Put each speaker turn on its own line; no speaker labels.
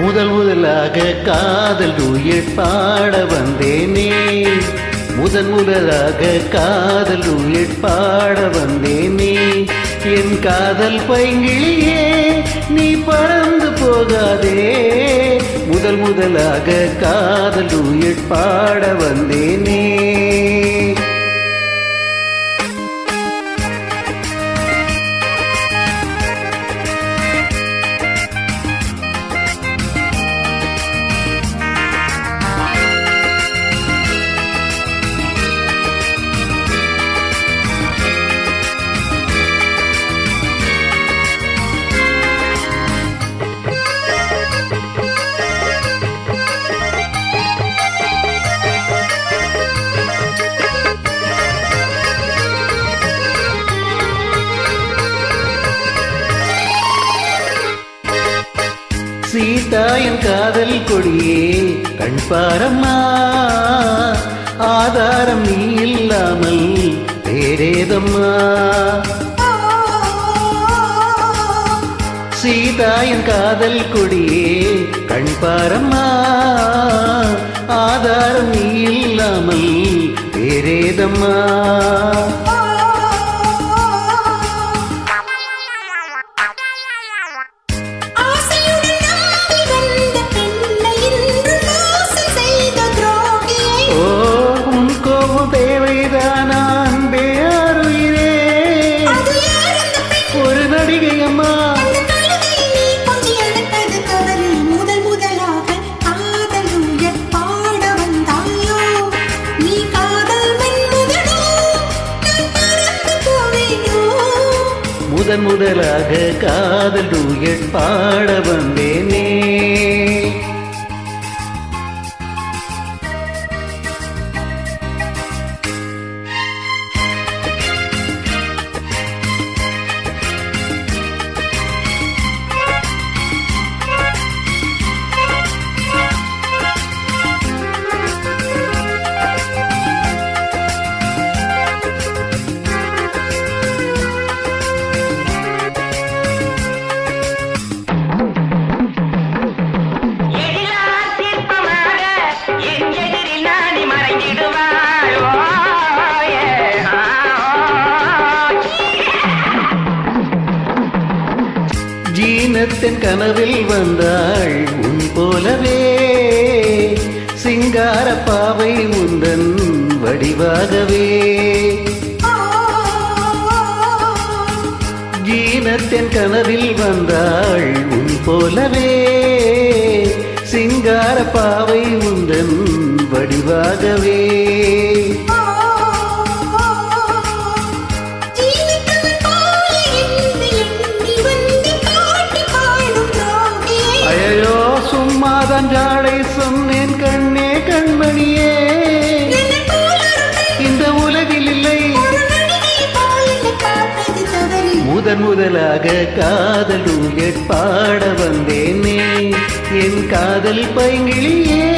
முதல் முதலாக காதல் டூயட் பாட வந்தேனே, முதன் முதலாக காதல் டூயட் பாட வந்தேனே. என் காதல் பைங்கிளியே நீ பறந்து போகாதே, முதல் முதலாக காதல் டூயட் பாட வந்தேனே. சீதா என் காதல் கொடியே கண் பாரம்மா, ஆதாரம் நீ இல்லாமல் வேறேதம்மா. சீதா என் காதல் கொடியே கண் பாரம்மா, ஆதாரம் நீ இல்லாமல் வேறேதம்மா. தேவைதானா அன்பே அருயிரே, ஒரு நடிகை அம்மா.
முதல் முதலாக காதல் டூயட் பாட வந்தாயோ, நீ காதல் மன்மதனோ, நான் பறந்து போவேனோ.
முதன் முதலாக காதல் டூயட் பாட வந்தேனே. ஜீனத்தின் கனவில் வந்தாள் உன் போலவே, சிங்கார பாவை உந்தன் வடிவாகவே. ஜீனத்தின் கனவில் வந்தாள் உன் போலவே, சிங்கார பாவை உந்தன் வடிவாகவே. சும்மாதான் ஜாடை சொன்னேன் கண்ணே கண்மணியே, இந்த உலகில் இல்லை முதன் முதலாக காதல் டூயட் பாட வந்தேனே. என் காதல் பைங்கிளியே